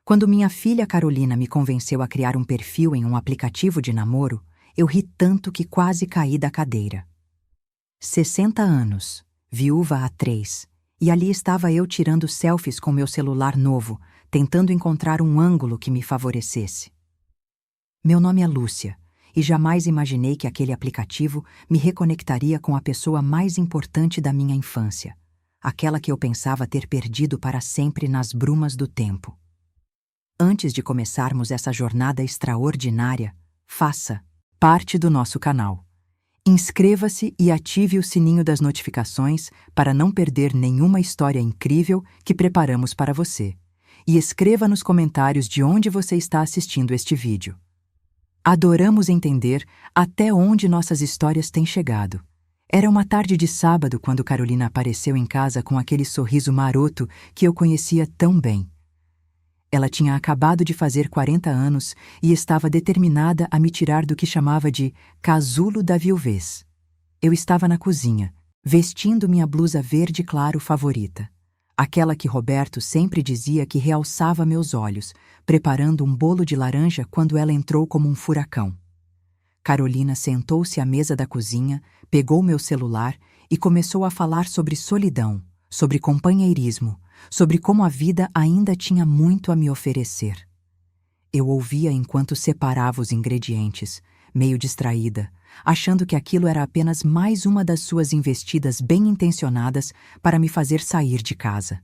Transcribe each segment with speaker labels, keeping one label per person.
Speaker 1: Quando minha filha Carolina me convenceu a criar um perfil em um aplicativo de namoro, eu ri tanto que quase caí da cadeira. 60 anos, viúva há 3, e ali estava eu tirando selfies com meu celular novo, tentando encontrar um ângulo que me favorecesse. Meu nome é Lúcia, e jamais imaginei que aquele aplicativo me reconectaria com a pessoa mais importante da minha infância, aquela que eu pensava ter perdido para sempre nas brumas do tempo. Antes de começarmos essa jornada extraordinária, faça parte do nosso canal. Inscreva-se e ative o sininho das notificações para não perder nenhuma história incrível que preparamos para você. E escreva nos comentários de onde você está assistindo este vídeo. Adoramos entender até onde nossas histórias têm chegado. Era uma tarde de sábado quando Carolina apareceu em casa com aquele sorriso maroto que eu conhecia tão bem. Ela tinha acabado de fazer 40 anos e estava determinada a me tirar do que chamava de casulo da viuvez. Eu estava na cozinha, vestindo minha blusa verde claro favorita, aquela que Roberto sempre dizia que realçava meus olhos, preparando um bolo de laranja quando ela entrou como um furacão. Carolina sentou-se à mesa da cozinha, pegou meu celular e começou a falar sobre solidão, sobre companheirismo, sobre como a vida ainda tinha muito a me oferecer. Eu ouvia enquanto separava os ingredientes, meio distraída, achando que aquilo era apenas mais uma das suas investidas bem-intencionadas para me fazer sair de casa.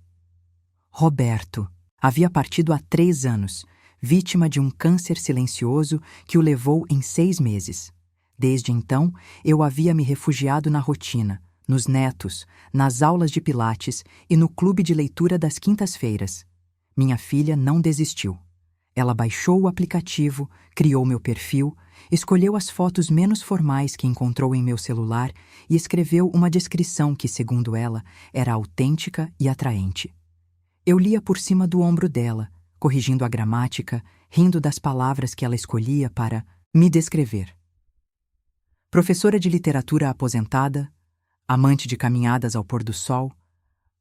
Speaker 1: Roberto havia partido há 3 anos, vítima de um câncer silencioso que o levou em 6 meses. Desde então, eu havia me refugiado na rotina, nos netos, nas aulas de pilates e no clube de leitura das quintas-feiras. Minha filha não desistiu. Ela baixou o aplicativo, criou meu perfil, escolheu as fotos menos formais que encontrou em meu celular e escreveu uma descrição que, segundo ela, era autêntica e atraente. Eu lia por cima do ombro dela, corrigindo a gramática, rindo das palavras que ela escolhia para me descrever. Professora de literatura aposentada, amante de caminhadas ao pôr do sol,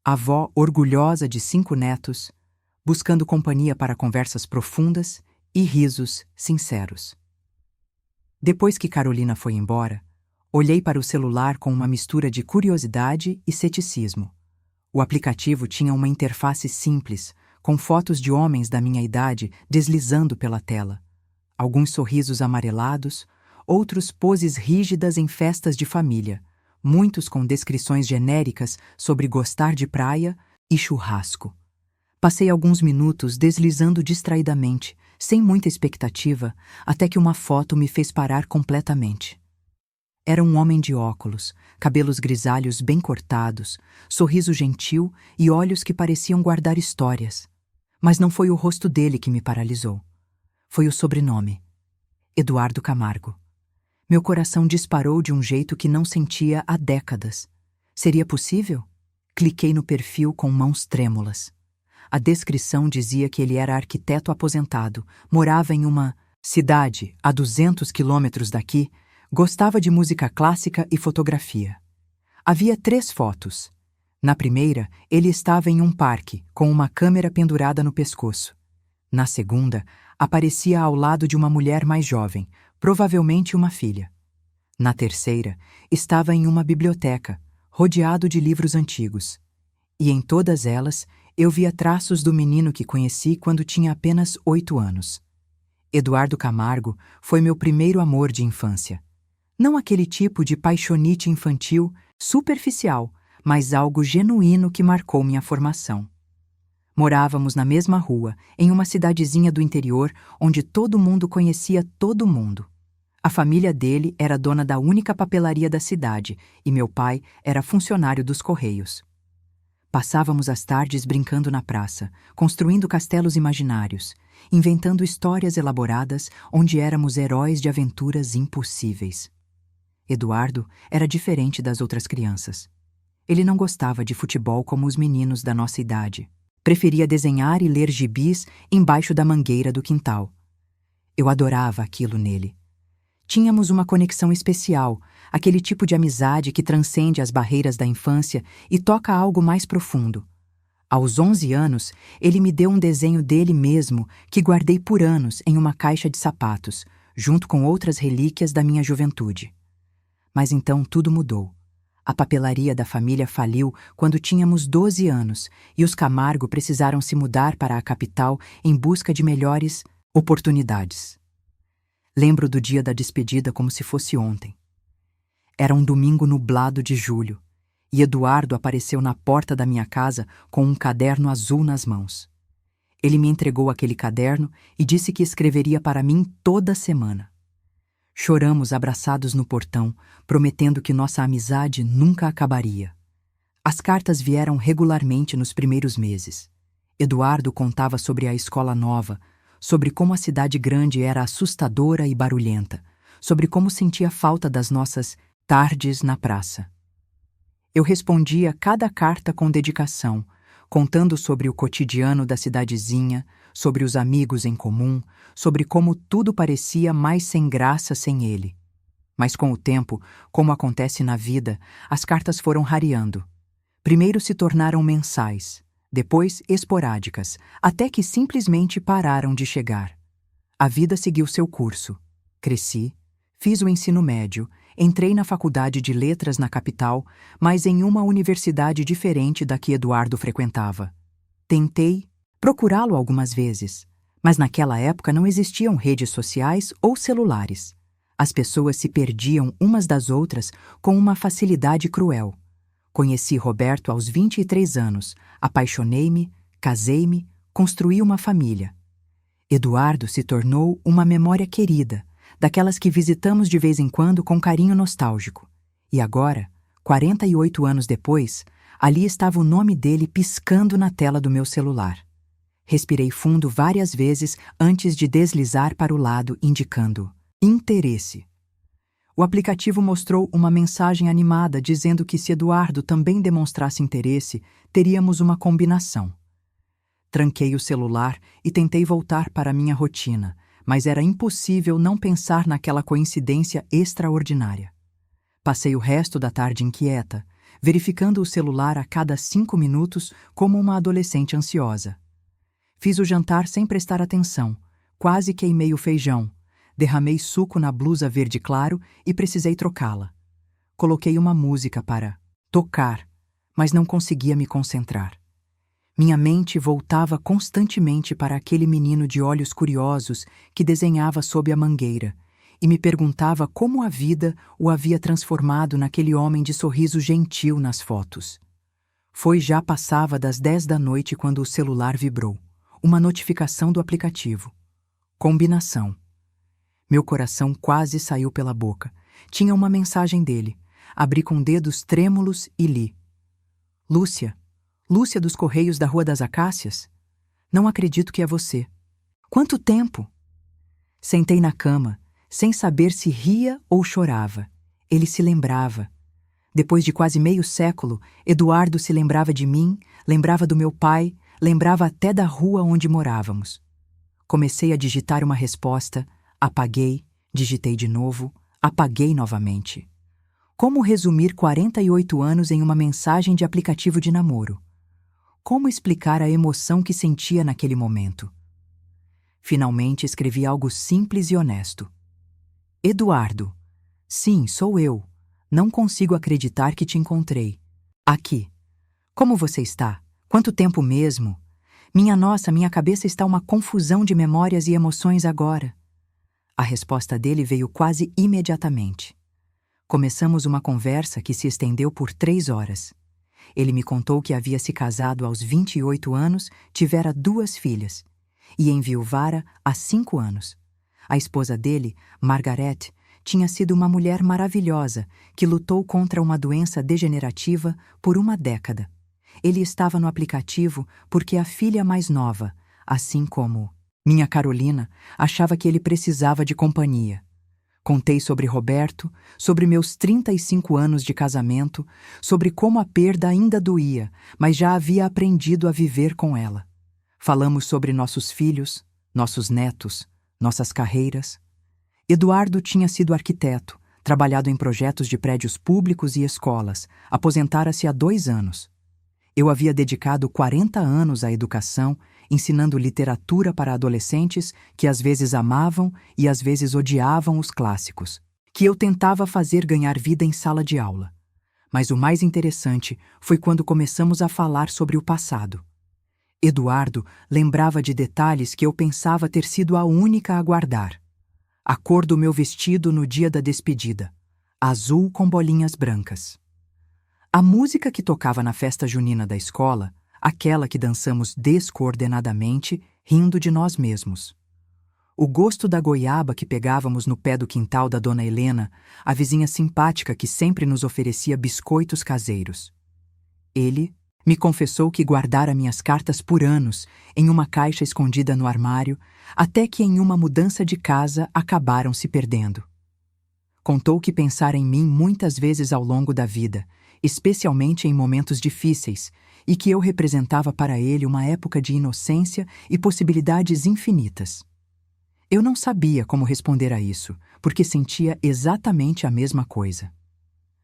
Speaker 1: avó orgulhosa de 5 netos, buscando companhia para conversas profundas e risos sinceros. Depois que Carolina foi embora, olhei para o celular com uma mistura de curiosidade e ceticismo. O aplicativo tinha uma interface simples, com fotos de homens da minha idade deslizando pela tela. Alguns sorrisos amarelados, outros poses rígidas em festas de família, muitos com descrições genéricas sobre gostar de praia e churrasco. Passei alguns minutos deslizando distraidamente, sem muita expectativa, até que uma foto me fez parar completamente. Era um homem de óculos, cabelos grisalhos bem cortados, sorriso gentil e olhos que pareciam guardar histórias. Mas não foi o rosto dele que me paralisou. Foi o sobrenome: Eduardo Camargo. Meu coração disparou de um jeito que não sentia há décadas. Seria possível? Cliquei no perfil com mãos trêmulas. A descrição dizia que ele era arquiteto aposentado, morava em uma cidade a 200 quilômetros daqui, gostava de música clássica e fotografia. Havia 3 fotos. Na primeira, ele estava em um parque, com uma câmera pendurada no pescoço. Na segunda, aparecia ao lado de uma mulher mais jovem, provavelmente uma filha. Na terceira, estava em uma biblioteca, rodeado de livros antigos. E em todas elas, eu via traços do menino que conheci quando tinha apenas 8 anos. Eduardo Camargo foi meu primeiro amor de infância. Não aquele tipo de paixonite infantil, superficial, mas algo genuíno que marcou minha formação. Morávamos na mesma rua, em uma cidadezinha do interior, onde todo mundo conhecia todo mundo. A família dele era dona da única papelaria da cidade e meu pai era funcionário dos Correios. Passávamos as tardes brincando na praça, construindo castelos imaginários, inventando histórias elaboradas onde éramos heróis de aventuras impossíveis. Eduardo era diferente das outras crianças. Ele não gostava de futebol como os meninos da nossa idade. Preferia desenhar e ler gibis embaixo da mangueira do quintal. Eu adorava aquilo nele. Tínhamos uma conexão especial, aquele tipo de amizade que transcende as barreiras da infância e toca algo mais profundo. Aos 11 anos, ele me deu um desenho dele mesmo que guardei por anos em uma caixa de sapatos, junto com outras relíquias da minha juventude. Mas então tudo mudou. A papelaria da família faliu quando tínhamos 12 anos e os Camargo precisaram se mudar para a capital em busca de melhores oportunidades. Lembro do dia da despedida como se fosse ontem. Era um domingo nublado de julho e Eduardo apareceu na porta da minha casa com um caderno azul nas mãos. Ele me entregou aquele caderno e disse que escreveria para mim toda semana. Choramos abraçados no portão, prometendo que nossa amizade nunca acabaria. As cartas vieram regularmente nos primeiros meses. Eduardo contava sobre a escola nova, sobre como a cidade grande era assustadora e barulhenta, sobre como sentia falta das nossas tardes na praça. Eu respondia cada carta com dedicação, contando sobre o cotidiano da cidadezinha, sobre os amigos em comum, sobre como tudo parecia mais sem graça sem ele. Mas com o tempo, como acontece na vida, as cartas foram rareando. Primeiro se tornaram mensais, depois esporádicas, até que simplesmente pararam de chegar. A vida seguiu seu curso. Cresci, fiz o ensino médio, entrei na faculdade de letras na capital, mas em uma universidade diferente da que Eduardo frequentava. Tentei procurá-lo algumas vezes, mas naquela época não existiam redes sociais ou celulares. As pessoas se perdiam umas das outras com uma facilidade cruel. Conheci Roberto aos 23 anos, apaixonei-me, casei-me, construí uma família. Eduardo se tornou uma memória querida, daquelas que visitamos de vez em quando com carinho nostálgico. E agora, 48 anos depois, ali estava o nome dele piscando na tela do meu celular. Respirei fundo várias vezes antes de deslizar para o lado, indicando interesse. O aplicativo mostrou uma mensagem animada dizendo que se Eduardo também demonstrasse interesse, teríamos uma combinação. Tranquei o celular e tentei voltar para minha rotina, mas era impossível não pensar naquela coincidência extraordinária. Passei o resto da tarde inquieta, verificando o celular a cada 5 minutos como uma adolescente ansiosa. Fiz o jantar sem prestar atenção, quase queimei o feijão, derramei suco na blusa verde claro e precisei trocá-la. Coloquei uma música para tocar, mas não conseguia me concentrar. Minha mente voltava constantemente para aquele menino de olhos curiosos que desenhava sob a mangueira e me perguntava como a vida o havia transformado naquele homem de sorriso gentil nas fotos. Já passava das 10 da noite quando o celular vibrou. Uma notificação do aplicativo. Combinação. Meu coração quase saiu pela boca. Tinha uma mensagem dele. Abri com dedos trêmulos e li. Lúcia. Lúcia dos Correios da Rua das Acácias? Não acredito que é você. Quanto tempo? Sentei na cama, sem saber se ria ou chorava. Ele se lembrava. Depois de quase meio século, Eduardo se lembrava de mim, lembrava do meu pai, lembrava até da rua onde morávamos. Comecei a digitar uma resposta, apaguei, digitei de novo, apaguei novamente. Como resumir 48 anos em uma mensagem de aplicativo de namoro? Como explicar a emoção que sentia naquele momento? Finalmente escrevi algo simples e honesto. Eduardo. Sim, sou eu. Não consigo acreditar que te encontrei. Aqui. Como você está? Quanto tempo mesmo? Minha cabeça está uma confusão de memórias e emoções agora. A resposta dele veio quase imediatamente. Começamos uma conversa que se estendeu por 3 horas. Ele me contou que havia se casado aos 28 anos, tivera 2 filhas, e enviuvara há 5 anos. A esposa dele, Margaret, tinha sido uma mulher maravilhosa que lutou contra uma doença degenerativa por 1 década. Ele estava no aplicativo porque a filha mais nova, assim como minha Carolina, achava que ele precisava de companhia. Contei sobre Roberto, sobre meus 35 anos de casamento, sobre como a perda ainda doía, mas já havia aprendido a viver com ela. Falamos sobre nossos filhos, nossos netos, nossas carreiras. Eduardo tinha sido arquiteto, trabalhado em projetos de prédios públicos e escolas, aposentara-se há 2 anos. Eu havia dedicado 40 anos à educação, ensinando literatura para adolescentes que às vezes amavam e às vezes odiavam os clássicos, que eu tentava fazer ganhar vida em sala de aula. Mas o mais interessante foi quando começamos a falar sobre o passado. Eduardo lembrava de detalhes que eu pensava ter sido a única a guardar. A cor do meu vestido no dia da despedida, azul com bolinhas brancas. A música que tocava na festa junina da escola, aquela que dançamos descoordenadamente, rindo de nós mesmos. O gosto da goiaba que pegávamos no pé do quintal da dona Helena, a vizinha simpática que sempre nos oferecia biscoitos caseiros. Ele me confessou que guardara minhas cartas por anos em uma caixa escondida no armário, até que em uma mudança de casa acabaram se perdendo. Contou que pensara em mim muitas vezes ao longo da vida, especialmente em momentos difíceis, e que eu representava para ele uma época de inocência e possibilidades infinitas. Eu não sabia como responder a isso, porque sentia exatamente a mesma coisa.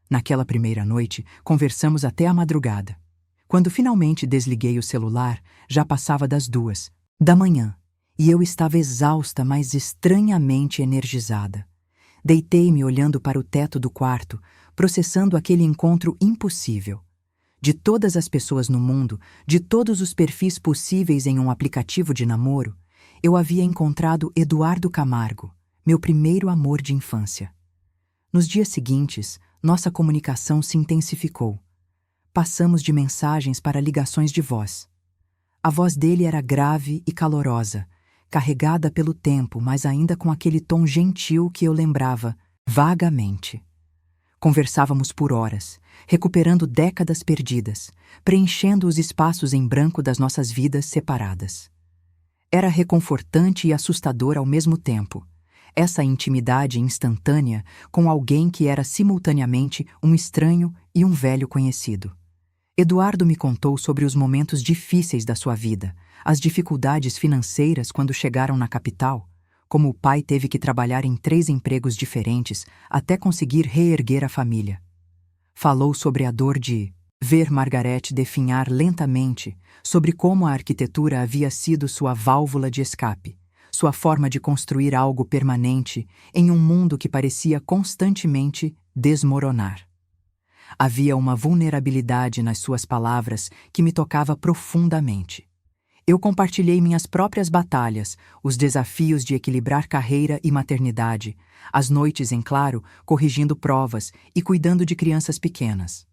Speaker 1: Naquela primeira noite, conversamos até a madrugada. Quando finalmente desliguei o celular, já passava das 2 da manhã, e eu estava exausta, mas estranhamente energizada. Deitei-me olhando para o teto do quarto, processando aquele encontro impossível. De todas as pessoas no mundo, de todos os perfis possíveis em um aplicativo de namoro, eu havia encontrado Eduardo Camargo, meu primeiro amor de infância. Nos dias seguintes, nossa comunicação se intensificou. Passamos de mensagens para ligações de voz. A voz dele era grave e calorosa, carregada pelo tempo, mas ainda com aquele tom gentil que eu lembrava vagamente. Conversávamos por horas, recuperando décadas perdidas, preenchendo os espaços em branco das nossas vidas separadas. Era reconfortante e assustador ao mesmo tempo, essa intimidade instantânea com alguém que era simultaneamente um estranho e um velho conhecido. Eduardo me contou sobre os momentos difíceis da sua vida, as dificuldades financeiras quando chegaram na capital, como o pai teve que trabalhar em 3 empregos diferentes até conseguir reerguer a família. Falou sobre a dor de ver Margarete definhar lentamente, sobre como a arquitetura havia sido sua válvula de escape, sua forma de construir algo permanente em um mundo que parecia constantemente desmoronar. Havia uma vulnerabilidade nas suas palavras que me tocava profundamente. Eu compartilhei minhas próprias batalhas, os desafios de equilibrar carreira e maternidade, as noites em claro, corrigindo provas e cuidando de crianças pequenas.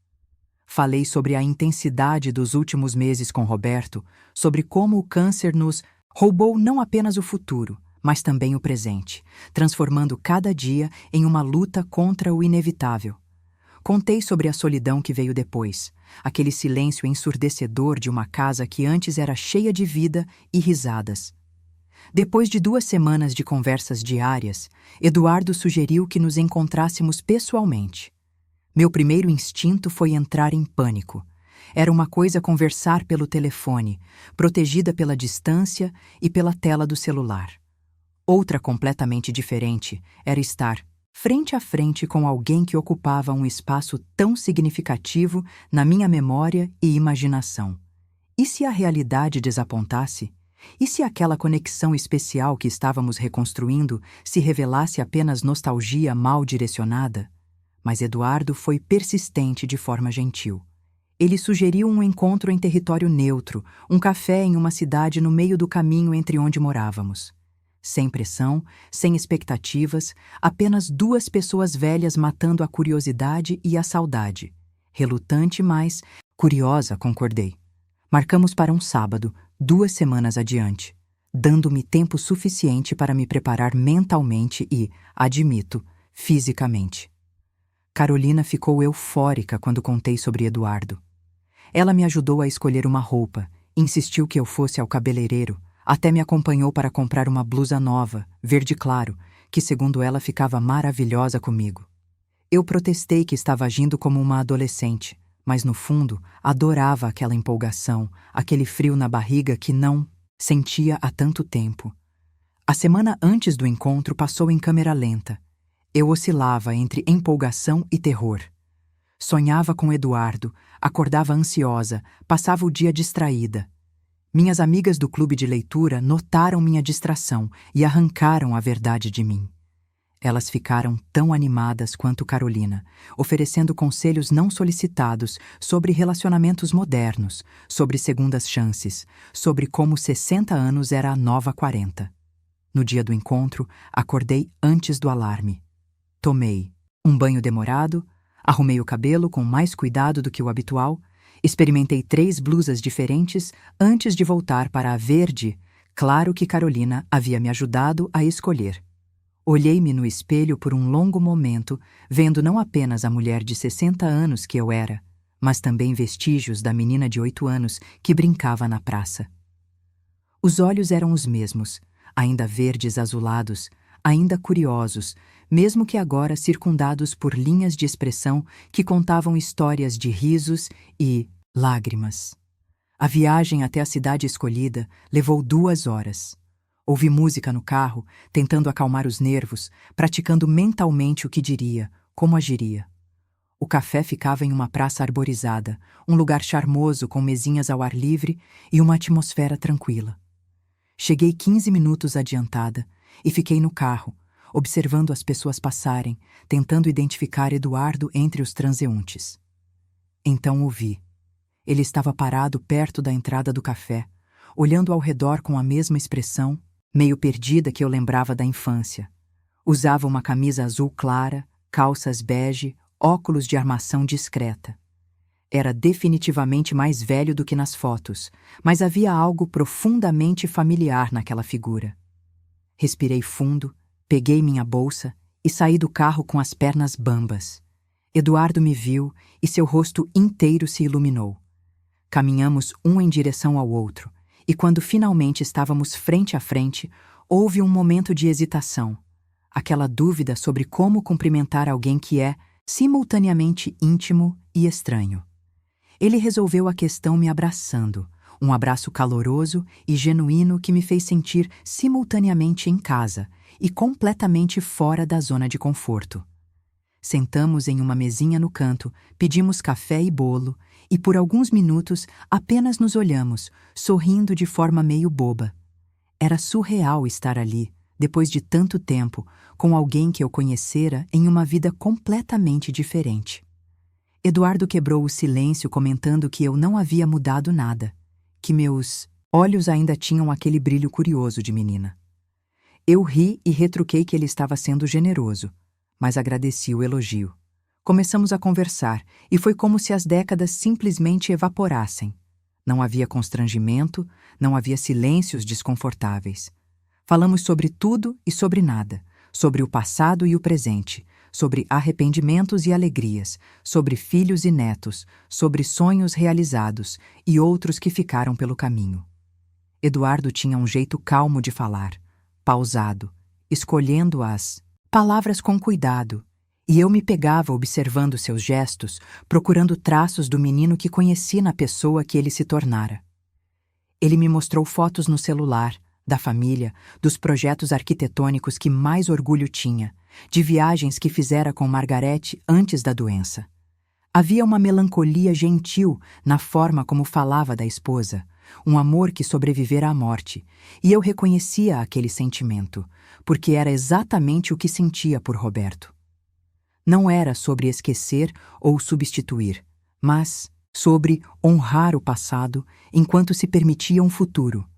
Speaker 1: Falei sobre a intensidade dos últimos meses com Roberto, sobre como o câncer nos roubou não apenas o futuro, mas também o presente, transformando cada dia em uma luta contra o inevitável. Contei sobre a solidão que veio depois, aquele silêncio ensurdecedor de uma casa que antes era cheia de vida e risadas. Depois de 2 semanas de conversas diárias, Eduardo sugeriu que nos encontrássemos pessoalmente. Meu primeiro instinto foi entrar em pânico. Era uma coisa conversar pelo telefone, protegida pela distância e pela tela do celular. Outra completamente diferente era estar frente a frente com alguém que ocupava um espaço tão significativo na minha memória e imaginação. E se a realidade desapontasse? E se aquela conexão especial que estávamos reconstruindo se revelasse apenas nostalgia mal direcionada? Mas Eduardo foi persistente de forma gentil. Ele sugeriu um encontro em território neutro, um café em uma cidade no meio do caminho entre onde morávamos. Sem pressão, sem expectativas, apenas 2 pessoas velhas matando a curiosidade e a saudade. Relutante, mas curiosa, concordei. Marcamos para um sábado, 2 semanas adiante, dando-me tempo suficiente para me preparar mentalmente e, admito, fisicamente. Carolina ficou eufórica quando contei sobre Eduardo. Ela me ajudou a escolher uma roupa, insistiu que eu fosse ao cabeleireiro, até me acompanhou para comprar uma blusa nova, verde claro, que segundo ela ficava maravilhosa comigo. Eu protestei que estava agindo como uma adolescente, mas no fundo adorava aquela empolgação, aquele frio na barriga que não sentia há tanto tempo. A semana antes do encontro passou em câmera lenta. Eu oscilava entre empolgação e terror. Sonhava com Eduardo, acordava ansiosa, passava o dia distraída. Minhas amigas do clube de leitura notaram minha distração e arrancaram a verdade de mim. Elas ficaram tão animadas quanto Carolina, oferecendo conselhos não solicitados sobre relacionamentos modernos, sobre segundas chances, sobre como 60 anos era a nova 40. No dia do encontro, acordei antes do alarme. Tomei um banho demorado, arrumei o cabelo com mais cuidado do que o habitual, experimentei 3 blusas diferentes antes de voltar para a verde, claro que Carolina havia me ajudado a escolher. Olhei-me no espelho por um longo momento, vendo não apenas a mulher de 60 anos que eu era, mas também vestígios da menina de 8 anos que brincava na praça. Os olhos eram os mesmos, ainda verdes azulados, ainda curiosos, mesmo que agora circundados por linhas de expressão que contavam histórias de risos e lágrimas. A viagem até a cidade escolhida levou 2 horas. Ouvi música no carro, tentando acalmar os nervos, praticando mentalmente o que diria, como agiria. O café ficava em uma praça arborizada, um lugar charmoso com mesinhas ao ar livre e uma atmosfera tranquila. Cheguei 15 minutos adiantada e fiquei no carro, observando as pessoas passarem, tentando identificar Eduardo entre os transeuntes. Então o vi. Ele estava parado perto da entrada do café, olhando ao redor com a mesma expressão, meio perdida que eu lembrava da infância. Usava uma camisa azul clara, calças bege, óculos de armação discreta. Era definitivamente mais velho do que nas fotos, mas havia algo profundamente familiar naquela figura. Respirei fundo, peguei minha bolsa e saí do carro com as pernas bambas. Eduardo me viu e seu rosto inteiro se iluminou. Caminhamos um em direção ao outro, e quando finalmente estávamos frente a frente, houve um momento de hesitação, aquela dúvida sobre como cumprimentar alguém que é, simultaneamente, íntimo e estranho. Ele resolveu a questão me abraçando, um abraço caloroso e genuíno que me fez sentir simultaneamente em casa e completamente fora da zona de conforto. Sentamos em uma mesinha no canto, pedimos café e bolo, e por alguns minutos apenas nos olhamos, sorrindo de forma meio boba. Era surreal estar ali, depois de tanto tempo, com alguém que eu conhecera em uma vida completamente diferente. Eduardo quebrou o silêncio comentando que eu não havia mudado nada, que meus olhos ainda tinham aquele brilho curioso de menina. Eu ri e retruquei que ele estava sendo generoso, mas agradeci o elogio. Começamos a conversar e foi como se as décadas simplesmente evaporassem. Não havia constrangimento, não havia silêncios desconfortáveis. Falamos sobre tudo e sobre nada, sobre o passado e o presente, sobre arrependimentos e alegrias, sobre filhos e netos, sobre sonhos realizados e outros que ficaram pelo caminho. Eduardo tinha um jeito calmo de falar, pausado, escolhendo as palavras com cuidado, e eu me pegava observando seus gestos, procurando traços do menino que conheci na pessoa que ele se tornara. Ele me mostrou fotos no celular, da família, dos projetos arquitetônicos que mais orgulho tinha, de viagens que fizera com Margarete antes da doença. Havia uma melancolia gentil na forma como falava da esposa, um amor que sobrevivera à morte, e eu reconhecia aquele sentimento, porque era exatamente o que sentia por Roberto. Não era sobre esquecer ou substituir, mas sobre honrar o passado enquanto se permitia um futuro.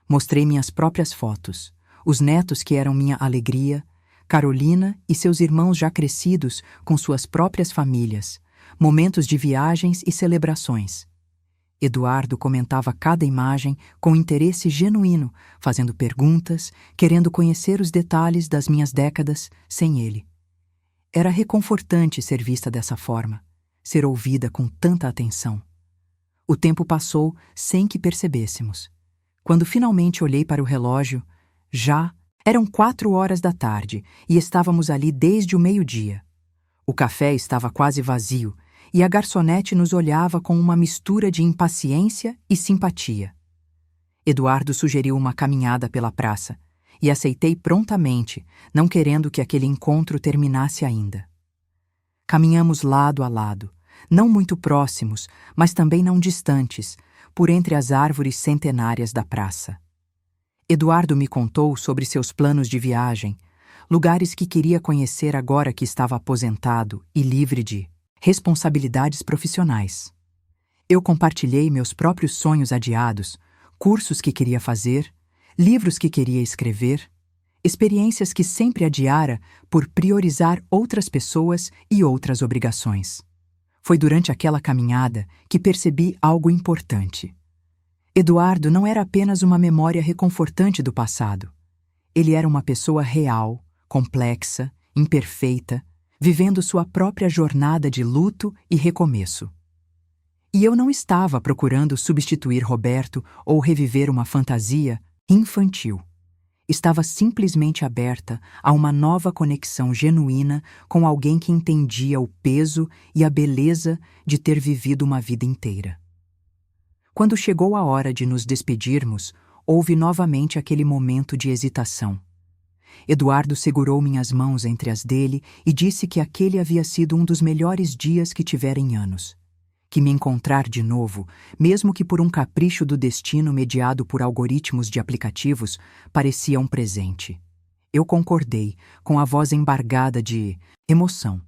Speaker 1: Mostrei minhas próprias fotos, os netos que eram minha alegria, Carolina e seus irmãos já crescidos com suas próprias famílias, momentos de viagens e celebrações. Eduardo comentava cada imagem com interesse genuíno, fazendo perguntas, querendo conhecer os detalhes das minhas décadas sem ele. Era reconfortante ser vista dessa forma, ser ouvida com tanta atenção. O tempo passou sem que percebêssemos. Quando finalmente olhei para o relógio, já eram 4 horas da tarde e estávamos ali desde o meio-dia. O café estava quase vazio e a garçonete nos olhava com uma mistura de impaciência e simpatia. Eduardo sugeriu uma caminhada pela praça e aceitei prontamente, não querendo que aquele encontro terminasse ainda. Caminhamos lado a lado, não muito próximos, mas também não distantes, por entre as árvores centenárias da praça. Eduardo me contou sobre seus planos de viagem, lugares que queria conhecer agora que estava aposentado e livre de responsabilidades profissionais. Eu compartilhei meus próprios sonhos adiados, cursos que queria fazer, livros que queria escrever, experiências que sempre adiara por priorizar outras pessoas e outras obrigações. Foi durante aquela caminhada que percebi algo importante. Eduardo não era apenas uma memória reconfortante do passado. Ele era uma pessoa real, complexa, imperfeita, vivendo sua própria jornada de luto e recomeço. E eu não estava procurando substituir Roberto ou reviver uma fantasia infantil. Estava simplesmente aberta a uma nova conexão genuína com alguém que entendia o peso e a beleza de ter vivido uma vida inteira. Quando chegou a hora de nos despedirmos, houve novamente aquele momento de hesitação. Eduardo segurou minhas mãos entre as dele e disse que aquele havia sido um dos melhores dias que tivera em anos. Que me encontrar de novo, mesmo que por um capricho do destino mediado por algoritmos de aplicativos, parecia um presente. Eu concordei, com a voz embargada de emoção,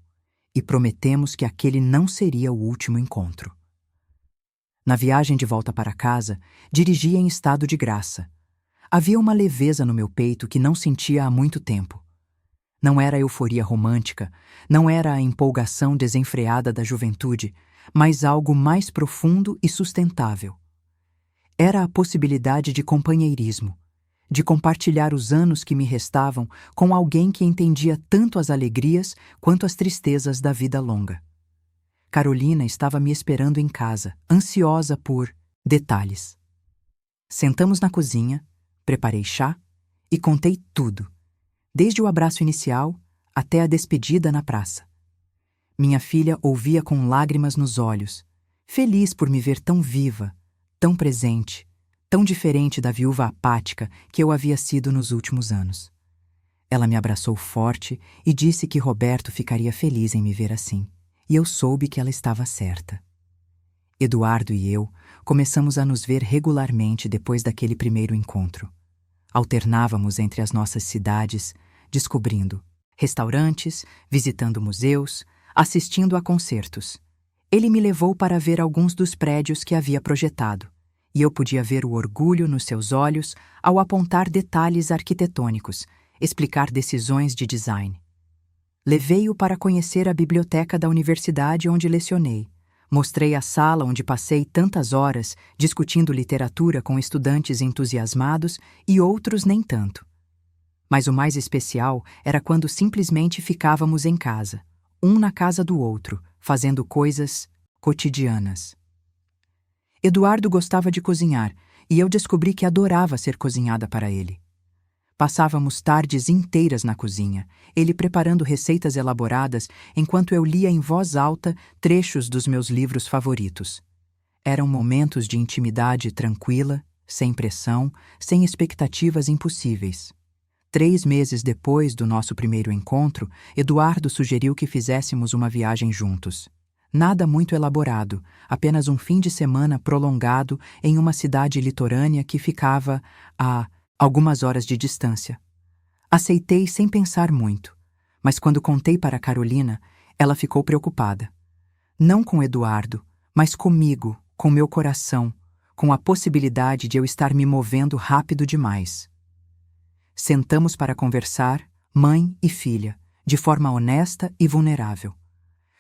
Speaker 1: e prometemos que aquele não seria o último encontro. Na viagem de volta para casa, dirigia em estado de graça. Havia uma leveza no meu peito que não sentia há muito tempo. Não era a euforia romântica, não era a empolgação desenfreada da juventude, mas algo mais profundo e sustentável. Era a possibilidade de companheirismo, de compartilhar os anos que me restavam com alguém que entendia tanto as alegrias quanto as tristezas da vida longa. Carolina estava me esperando em casa, ansiosa por detalhes. Sentamos na cozinha, preparei chá e contei tudo, desde o abraço inicial até a despedida na praça. Minha filha ouvia com lágrimas nos olhos, feliz por me ver tão viva, tão presente, tão diferente da viúva apática que eu havia sido nos últimos anos. Ela me abraçou forte e disse que Roberto ficaria feliz em me ver assim, e eu soube que ela estava certa. Eduardo e eu começamos a nos ver regularmente depois daquele primeiro encontro. Alternávamos entre as nossas cidades, descobrindo restaurantes, visitando museus, assistindo a concertos. Ele me levou para ver alguns dos prédios que havia projetado, e eu podia ver o orgulho nos seus olhos ao apontar detalhes arquitetônicos, explicar decisões de design. Levei-o para conhecer a biblioteca da universidade onde lecionei. Mostrei a sala onde passei tantas horas discutindo literatura com estudantes entusiasmados e outros nem tanto. Mas o mais especial era quando simplesmente ficávamos em casa, um na casa do outro, fazendo coisas cotidianas. Eduardo gostava de cozinhar e eu descobri que adorava ser cozinhada para ele. Passávamos tardes inteiras na cozinha, ele preparando receitas elaboradas enquanto eu lia em voz alta trechos dos meus livros favoritos. Eram momentos de intimidade tranquila, sem pressão, sem expectativas impossíveis. 3 meses depois do nosso primeiro encontro, Eduardo sugeriu que fizéssemos uma viagem juntos. Nada muito elaborado, apenas um fim de semana prolongado em uma cidade litorânea que ficava a algumas horas de distância. Aceitei sem pensar muito, mas quando contei para Carolina, ela ficou preocupada. Não com Eduardo, mas comigo, com meu coração, com a possibilidade de eu estar me movendo rápido demais. Sentamos para conversar, mãe e filha, de forma honesta e vulnerável.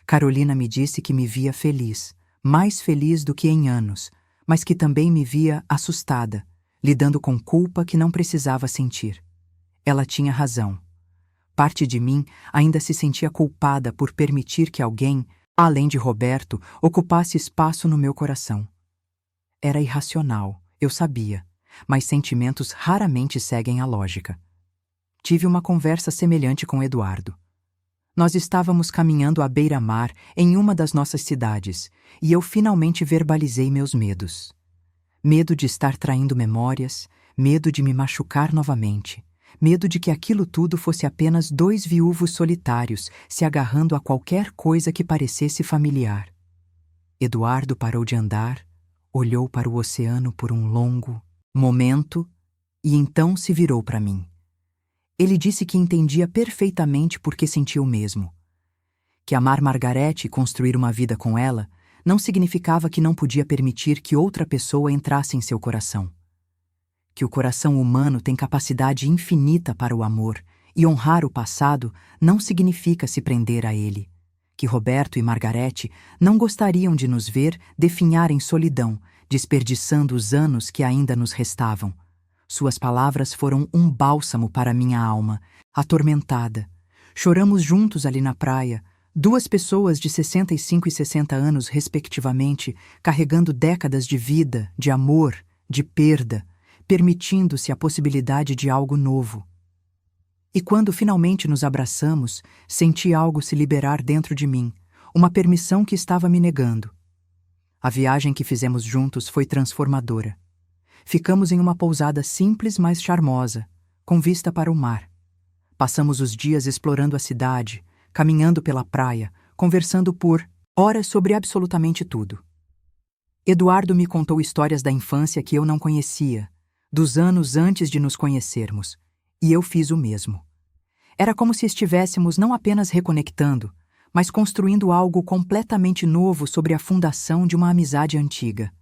Speaker 1: Carolina me disse que me via feliz, mais feliz do que em anos, mas que também me via assustada, lidando com culpa que não precisava sentir. Ela tinha razão. Parte de mim ainda se sentia culpada por permitir que alguém, além de Roberto, ocupasse espaço no meu coração. Era irracional, eu sabia, mas sentimentos raramente seguem a lógica. Tive uma conversa semelhante com Eduardo. Nós estávamos caminhando à beira-mar em uma das nossas cidades e eu finalmente verbalizei meus medos. Medo de estar traindo memórias, medo de me machucar novamente, Medo de que aquilo tudo fosse apenas dois viúvos solitários se agarrando a qualquer coisa que parecesse familiar. Eduardo parou de andar, olhou para o oceano por um longo momento e então se virou para mim. Ele disse que entendia perfeitamente por que sentia o mesmo. Que amar Margarete e construir uma vida com ela não significava que não podia permitir que outra pessoa entrasse em seu coração. Que o coração humano tem capacidade infinita para o amor e honrar o passado não significa se prender a ele. Que Roberto e Margarete não gostariam de nos ver definhar em solidão, desperdiçando os anos que ainda nos restavam. Suas palavras foram um bálsamo para minha alma, atormentada. Choramos juntos ali na praia, duas pessoas de 65 e 60 anos, respectivamente, carregando décadas de vida, de amor, de perda, permitindo-se a possibilidade de algo novo. E quando finalmente nos abraçamos, senti algo se liberar dentro de mim, uma permissão que estava me negando. A viagem que fizemos juntos foi transformadora. Ficamos em uma pousada simples, mas charmosa, com vista para o mar. Passamos os dias explorando a cidade, caminhando pela praia, conversando por horas sobre absolutamente tudo. Eduardo me contou histórias da infância que eu não conhecia, dos anos antes de nos conhecermos, e eu fiz o mesmo. Era como se estivéssemos não apenas reconectando, mas construindo algo completamente novo sobre a fundação de uma amizade antiga.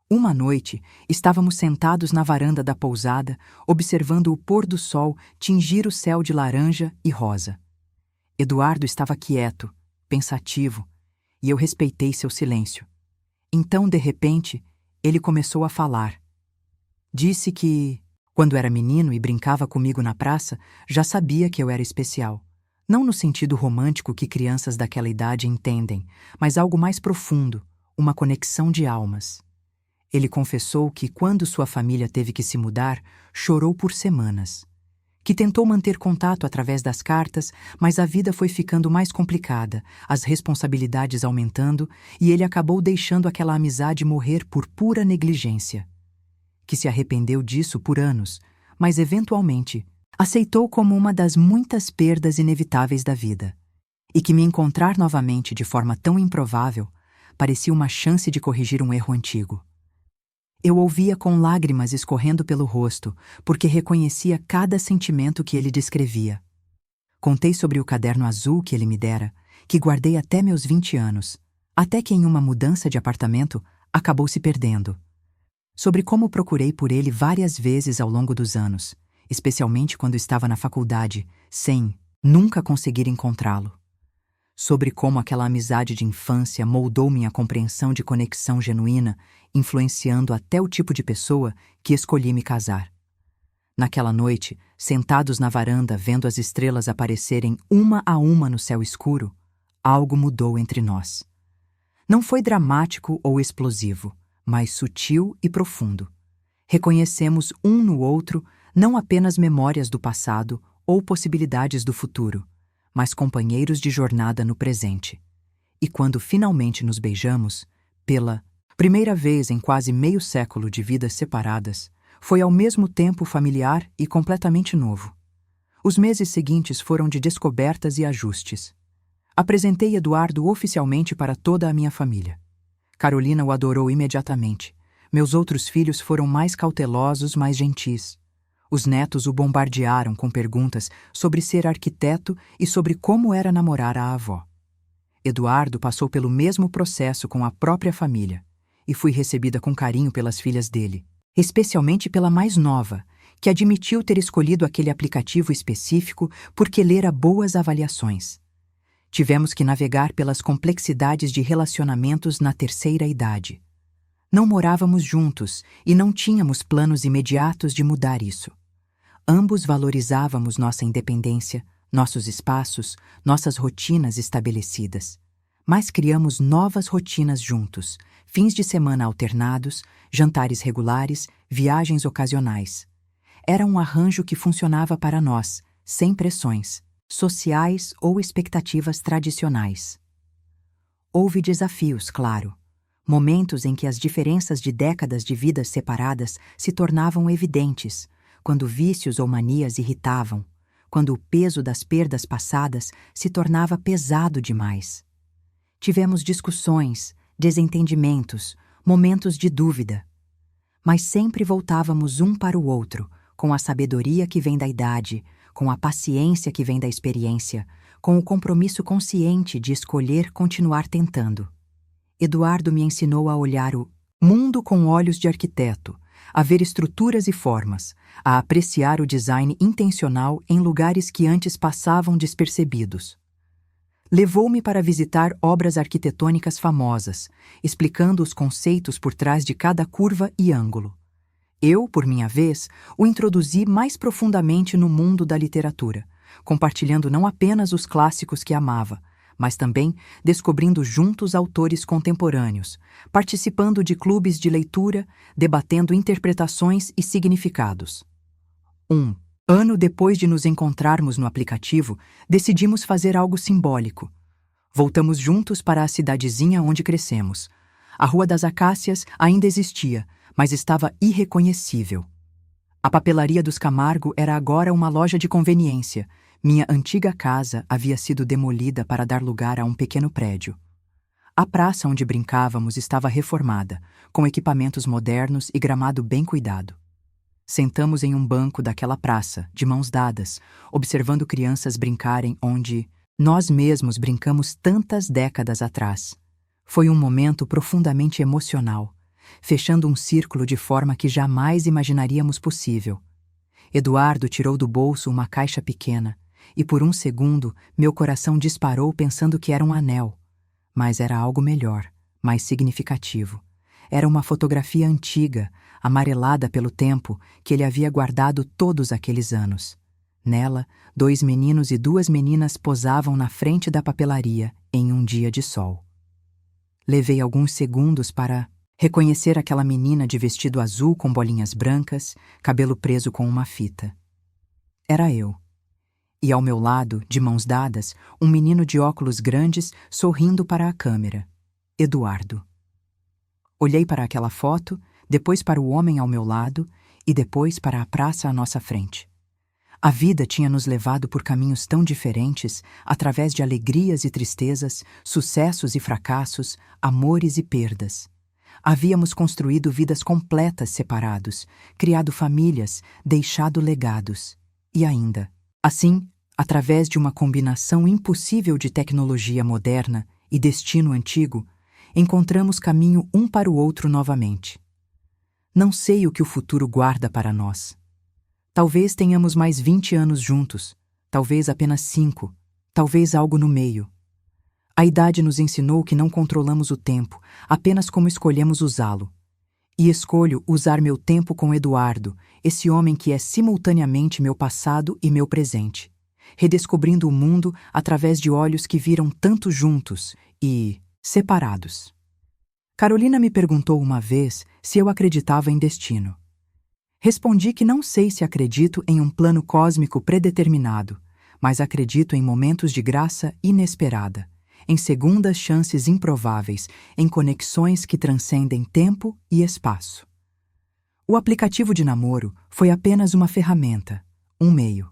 Speaker 1: Uma noite, estávamos sentados na varanda da pousada, observando o pôr do sol tingir o céu de laranja e rosa. Eduardo estava quieto, pensativo, e eu respeitei seu silêncio. Então, de repente, ele começou a falar. Disse que, quando era menino e brincava comigo na praça, já sabia que eu era especial. Não no sentido romântico que crianças daquela idade entendem, mas algo mais profundo, uma conexão de almas. Ele confessou que, quando sua família teve que se mudar, chorou por semanas. Que tentou manter contato através das cartas, mas a vida foi ficando mais complicada, as responsabilidades aumentando, e ele acabou deixando aquela amizade morrer por pura negligência. Que se arrependeu disso por anos, mas eventualmente aceitou como uma das muitas perdas inevitáveis da vida. E que me encontrar novamente de forma tão improvável parecia uma chance de corrigir um erro antigo. Eu ouvia com lágrimas escorrendo pelo rosto, porque reconhecia cada sentimento que ele descrevia. Contei sobre o caderno azul que ele me dera, que guardei até meus 20 anos, até que em uma mudança de apartamento acabou se perdendo. Sobre como procurei por ele várias vezes ao longo dos anos, especialmente quando estava na faculdade, sem nunca conseguir encontrá-lo. Sobre como aquela amizade de infância moldou minha compreensão de conexão genuína, influenciando até o tipo de pessoa que escolhi me casar. Naquela noite, sentados na varanda vendo as estrelas aparecerem uma a uma no céu escuro, algo mudou entre nós. Não foi dramático ou explosivo, mas sutil e profundo. Reconhecemos um no outro não apenas memórias do passado ou possibilidades do futuro, mas companheiros de jornada no presente. E quando finalmente nos beijamos, pela primeira vez em quase meio século de vidas separadas, foi ao mesmo tempo familiar e completamente novo. Os meses seguintes foram de descobertas e ajustes. Apresentei Eduardo oficialmente para toda a minha família. Carolina o adorou imediatamente. Meus outros filhos foram mais cautelosos, mais gentis. Os netos o bombardearam com perguntas sobre ser arquiteto e sobre como era namorar a avó. Eduardo passou pelo mesmo processo com a própria família e fui recebida com carinho pelas filhas dele, especialmente pela mais nova, que admitiu ter escolhido aquele aplicativo específico porque lera boas avaliações. Tivemos que navegar pelas complexidades de relacionamentos na terceira idade. Não morávamos juntos e não tínhamos planos imediatos de mudar isso. Ambos valorizávamos nossa independência, nossos espaços, nossas rotinas estabelecidas. Mas criamos novas rotinas juntos, fins de semana alternados, jantares regulares, viagens ocasionais. Era um arranjo que funcionava para nós, sem pressões sociais ou expectativas tradicionais. Houve desafios, claro. Momentos em que as diferenças de décadas de vidas separadas se tornavam evidentes, quando vícios ou manias irritavam, quando o peso das perdas passadas se tornava pesado demais. Tivemos discussões, desentendimentos, momentos de dúvida. Mas sempre voltávamos um para o outro, com a sabedoria que vem da idade, com a paciência que vem da experiência, com o compromisso consciente de escolher continuar tentando. Eduardo me ensinou a olhar o mundo com olhos de arquiteto, a ver estruturas e formas, a apreciar o design intencional em lugares que antes passavam despercebidos. Levou-me para visitar obras arquitetônicas famosas, explicando os conceitos por trás de cada curva e ângulo. Eu, por minha vez, o introduzi mais profundamente no mundo da literatura, compartilhando não apenas os clássicos que amava, mas também descobrindo juntos autores contemporâneos, participando de clubes de leitura, debatendo interpretações e significados. Ano depois de nos encontrarmos no aplicativo, decidimos fazer algo simbólico. Voltamos juntos para a cidadezinha onde crescemos. A Rua das Acácias ainda existia, mas estava irreconhecível. A papelaria dos Camargo era agora uma loja de conveniência. Minha antiga casa havia sido demolida para dar lugar a um pequeno prédio. A praça onde brincávamos estava reformada, com equipamentos modernos e gramado bem cuidado. Sentamos em um banco daquela praça, de mãos dadas, observando crianças brincarem onde nós mesmos brincamos tantas décadas atrás. Foi um momento profundamente emocional, fechando um círculo de forma que jamais imaginaríamos possível. Eduardo tirou do bolso uma caixa pequena, e por um segundo meu coração disparou pensando que era um anel. Mas era algo melhor, mais significativo. Era uma fotografia antiga, amarelada pelo tempo, que ele havia guardado todos aqueles anos. Nela, 2 meninos e 2 meninas posavam na frente da papelaria em um dia de sol. Levei alguns segundos para reconhecer aquela menina de vestido azul com bolinhas brancas, cabelo preso com uma fita. Era eu. E ao meu lado, de mãos dadas, um menino de óculos grandes sorrindo para a câmera. Eduardo. Olhei para aquela foto, depois para o homem ao meu lado e depois para a praça à nossa frente. A vida tinha nos levado por caminhos tão diferentes, através de alegrias e tristezas, sucessos e fracassos, amores e perdas. Havíamos construído vidas completas separados, criado famílias, deixado legados. E ainda, assim, através de uma combinação impossível de tecnologia moderna e destino antigo, encontramos caminho um para o outro novamente. Não sei o que o futuro guarda para nós. Talvez tenhamos mais 20 anos juntos, talvez apenas 5, talvez algo no meio. A idade nos ensinou que não controlamos o tempo, apenas como escolhemos usá-lo. E escolho usar meu tempo com Eduardo, esse homem que é simultaneamente meu passado e meu presente, redescobrindo o mundo através de olhos que viram tanto juntos e separados. Carolina me perguntou uma vez se eu acreditava em destino. Respondi que não sei se acredito em um plano cósmico predeterminado, mas acredito em momentos de graça inesperada, em segundas chances improváveis, em conexões que transcendem tempo e espaço. O aplicativo de namoro foi apenas uma ferramenta, um meio.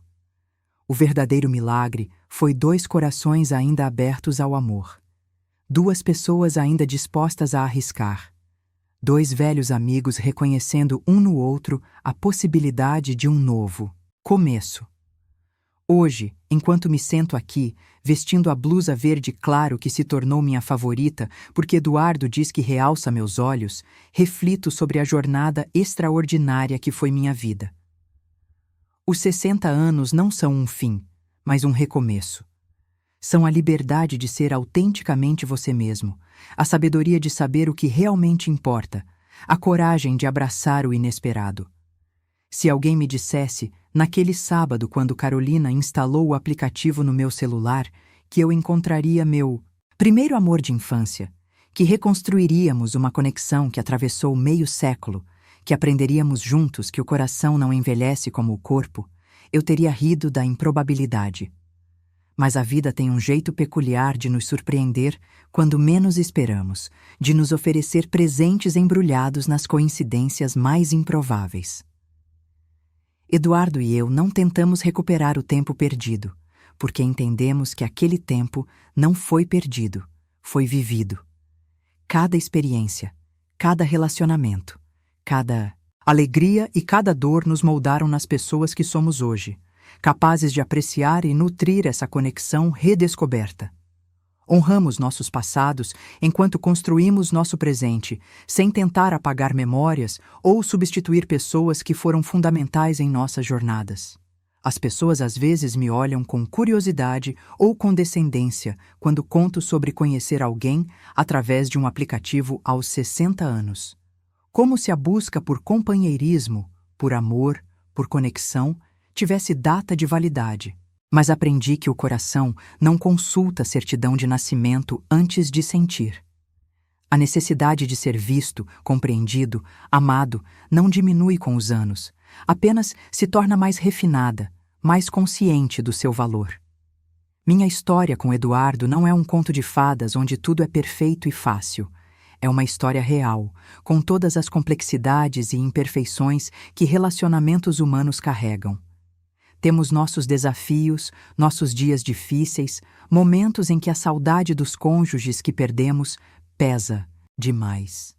Speaker 1: O verdadeiro milagre foi 2 corações ainda abertos ao amor. 2 pessoas ainda dispostas a arriscar. 2 velhos amigos reconhecendo um no outro a possibilidade de um novo começo. Hoje, enquanto me sento aqui, vestindo a blusa verde claro que se tornou minha favorita porque Eduardo diz que realça meus olhos, reflito sobre a jornada extraordinária que foi minha vida. Os 60 anos não são um fim, mas um recomeço. São a liberdade de ser autenticamente você mesmo, a sabedoria de saber o que realmente importa, a coragem de abraçar o inesperado. Se alguém me dissesse, naquele sábado quando Carolina instalou o aplicativo no meu celular, que eu encontraria meu primeiro amor de infância, que reconstruiríamos uma conexão que atravessou meio século, que aprenderíamos juntos que o coração não envelhece como o corpo, eu teria rido da improbabilidade. Mas a vida tem um jeito peculiar de nos surpreender quando menos esperamos, de nos oferecer presentes embrulhados nas coincidências mais improváveis. Eduardo e eu não tentamos recuperar o tempo perdido, porque entendemos que aquele tempo não foi perdido, foi vivido. Cada experiência, cada relacionamento, cada alegria e cada dor nos moldaram nas pessoas que somos hoje, capazes de apreciar e nutrir essa conexão redescoberta. Honramos nossos passados enquanto construímos nosso presente, sem tentar apagar memórias ou substituir pessoas que foram fundamentais em nossas jornadas. As pessoas às vezes me olham com curiosidade ou condescendência quando conto sobre conhecer alguém através de um aplicativo aos 60 anos. Como se a busca por companheirismo, por amor, por conexão, tivesse data de validade. Mas aprendi que o coração não consulta a certidão de nascimento antes de sentir. A necessidade de ser visto, compreendido, amado, não diminui com os anos, apenas se torna mais refinada, mais consciente do seu valor. Minha história com Eduardo não é um conto de fadas onde tudo é perfeito e fácil. É uma história real, com todas as complexidades e imperfeições que relacionamentos humanos carregam. Temos nossos desafios, nossos dias difíceis, momentos em que a saudade dos cônjuges que perdemos pesa demais.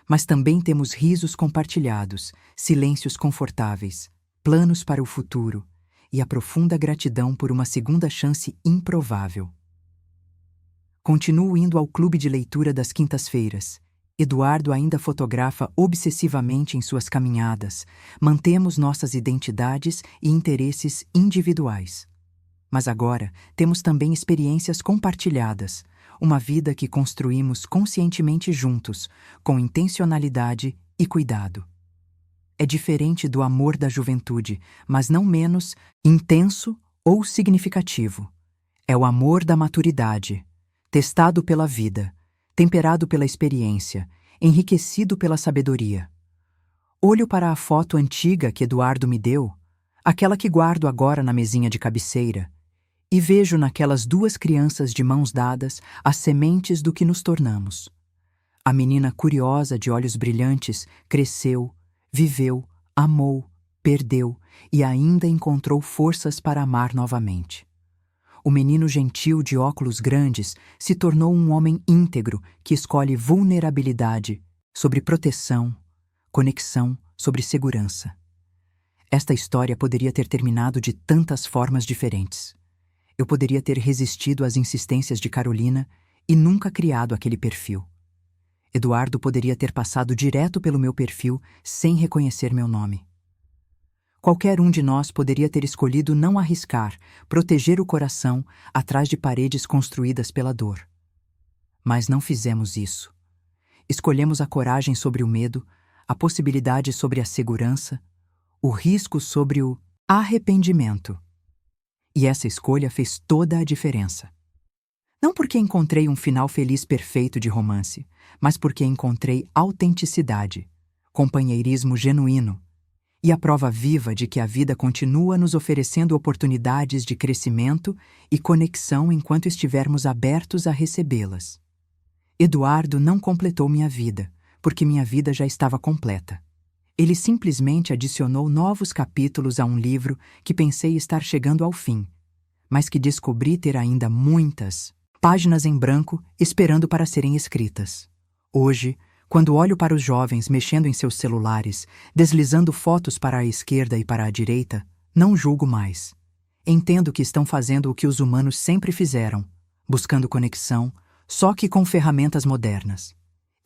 Speaker 1: Mas também temos risos compartilhados, silêncios confortáveis, planos para o futuro e a profunda gratidão por uma segunda chance improvável. Continuo indo ao clube de leitura das quintas-feiras. Eduardo ainda fotografa obsessivamente em suas caminhadas. Mantemos nossas identidades e interesses individuais. Mas agora temos também experiências compartilhadas, uma vida que construímos conscientemente juntos, com intencionalidade e cuidado. É diferente do amor da juventude, mas não menos intenso ou significativo. É o amor da maturidade, testado pela vida, temperado pela experiência, enriquecido pela sabedoria. Olho para a foto antiga que Eduardo me deu, aquela que guardo agora na mesinha de cabeceira, e vejo naquelas duas crianças de mãos dadas as sementes do que nos tornamos. A menina curiosa de olhos brilhantes cresceu, viveu, amou, perdeu e ainda encontrou forças para amar novamente. O menino gentil de óculos grandes se tornou um homem íntegro que escolhe vulnerabilidade sobre proteção, conexão sobre segurança. Esta história poderia ter terminado de tantas formas diferentes. Eu poderia ter resistido às insistências de Carolina e nunca criado aquele perfil. Eduardo poderia ter passado direto pelo meu perfil sem reconhecer meu nome. Qualquer um de nós poderia ter escolhido não arriscar, proteger o coração atrás de paredes construídas pela dor. Mas não fizemos isso. Escolhemos a coragem sobre o medo, a possibilidade sobre a segurança, o risco sobre o arrependimento. E essa escolha fez toda a diferença. Não porque encontrei um final feliz perfeito de romance, mas porque encontrei autenticidade, companheirismo genuíno, e a prova viva de que a vida continua nos oferecendo oportunidades de crescimento e conexão enquanto estivermos abertos a recebê-las. Eduardo não completou minha vida, porque minha vida já estava completa. Ele simplesmente adicionou novos capítulos a um livro que pensei estar chegando ao fim, mas que descobri ter ainda muitas páginas em branco esperando para serem escritas. Hoje, quando olho para os jovens mexendo em seus celulares, deslizando fotos para a esquerda e para a direita, não julgo mais. Entendo que estão fazendo o que os humanos sempre fizeram, buscando conexão, só que com ferramentas modernas.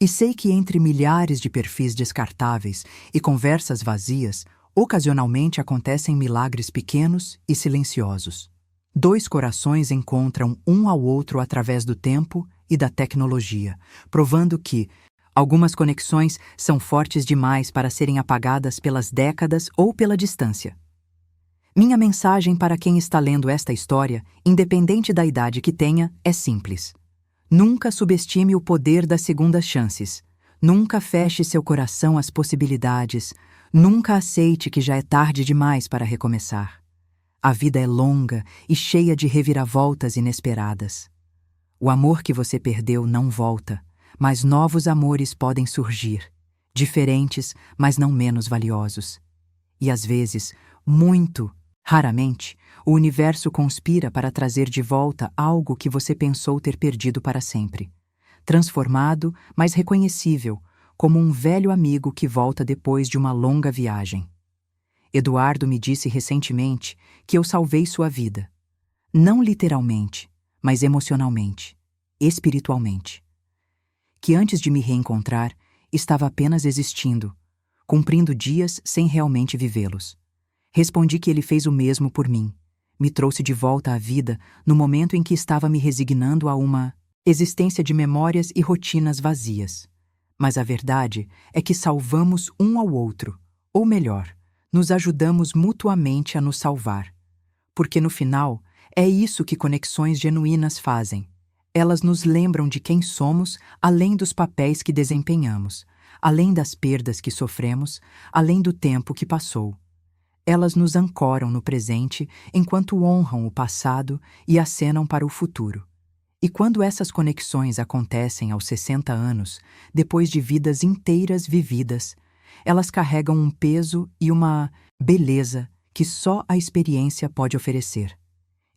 Speaker 1: E sei que entre milhares de perfis descartáveis e conversas vazias, ocasionalmente acontecem milagres pequenos e silenciosos. Dois corações encontram um ao outro através do tempo e da tecnologia, provando que algumas conexões são fortes demais para serem apagadas pelas décadas ou pela distância. Minha mensagem para quem está lendo esta história, independente da idade que tenha, é simples. Nunca subestime o poder das segundas chances. Nunca feche seu coração às possibilidades. Nunca aceite que já é tarde demais para recomeçar. A vida é longa e cheia de reviravoltas inesperadas. O amor que você perdeu não volta, mas novos amores podem surgir, diferentes, mas não menos valiosos. E às vezes, Muito. Raramente, o universo conspira para trazer de volta algo que você pensou ter perdido para sempre. Transformado, mas reconhecível, como um velho amigo que volta depois de uma longa viagem. Eduardo me disse recentemente que eu salvei sua vida. Não literalmente, mas emocionalmente, espiritualmente. Que antes de me reencontrar, estava apenas existindo, cumprindo dias sem realmente vivê-los. Respondi que ele fez o mesmo por mim. Me trouxe de volta à vida no momento em que estava me resignando a uma existência de memórias e rotinas vazias. Mas a verdade é que salvamos um ao outro, ou melhor, nos ajudamos mutuamente a nos salvar. Porque no final, é isso que conexões genuínas fazem. Elas nos lembram de quem somos, além dos papéis que desempenhamos, além das perdas que sofremos, além do tempo que passou. Elas nos ancoram no presente enquanto honram o passado e acenam para o futuro. E quando essas conexões acontecem aos 60 anos, depois de vidas inteiras vividas, elas carregam um peso e uma beleza que só a experiência pode oferecer.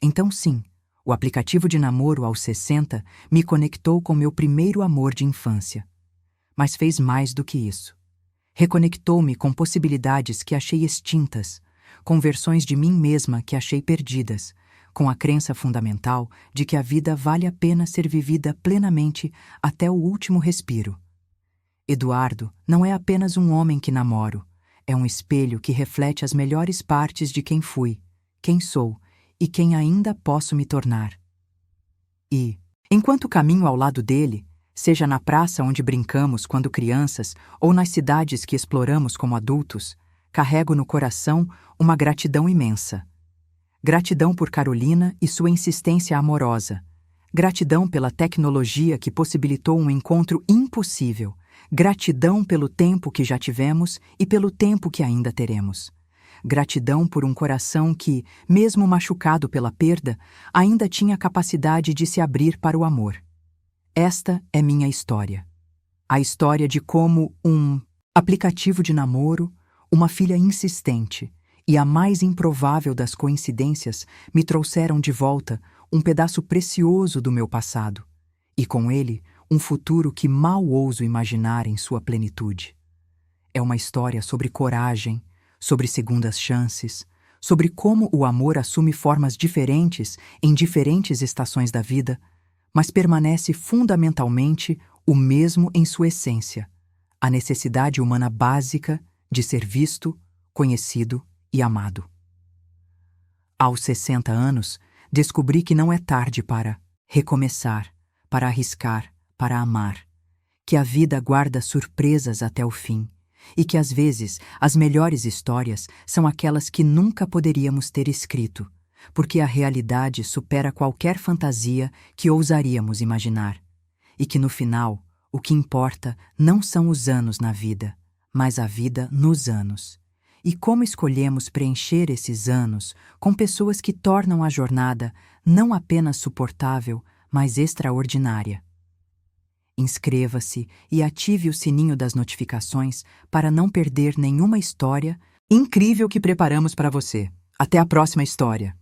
Speaker 1: Então sim, o aplicativo de namoro aos 60 me conectou com meu primeiro amor de infância. Mas fez mais do que isso. Reconectou-me com possibilidades que achei extintas, com versões de mim mesma que achei perdidas, com a crença fundamental de que a vida vale a pena ser vivida plenamente até o último respiro. Eduardo não é apenas um homem que namoro, é um espelho que reflete as melhores partes de quem fui, quem sou e quem ainda posso me tornar. E, enquanto caminho ao lado dele, seja na praça onde brincamos quando crianças ou nas cidades que exploramos como adultos, carrego no coração uma gratidão imensa. Gratidão por Carolina e sua insistência amorosa. Gratidão pela tecnologia que possibilitou um encontro impossível. Gratidão pelo tempo que já tivemos e pelo tempo que ainda teremos. Gratidão por um coração que, mesmo machucado pela perda, ainda tinha capacidade de se abrir para o amor. Esta é minha história. A história de como um aplicativo de namoro, uma filha insistente e a mais improvável das coincidências me trouxeram de volta um pedaço precioso do meu passado, e com ele um futuro que mal ouso imaginar em sua plenitude. É uma história sobre coragem, sobre segundas chances, sobre como o amor assume formas diferentes em diferentes estações da vida, mas permanece fundamentalmente o mesmo em sua essência, a necessidade humana básica de ser visto, conhecido e amado. Aos 60 anos, descobri que não é tarde para recomeçar, para arriscar, para amar, que a vida guarda surpresas até o fim e que às vezes as melhores histórias são aquelas que nunca poderíamos ter escrito, porque a realidade supera qualquer fantasia que ousaríamos imaginar, e que no final o que importa não são os anos na vida, mas a vida nos anos. E como escolhemos preencher esses anos com pessoas que tornam a jornada não apenas suportável, mas extraordinária. Inscreva-se e ative o sininho das notificações para não perder nenhuma história incrível que preparamos para você. Até a próxima história!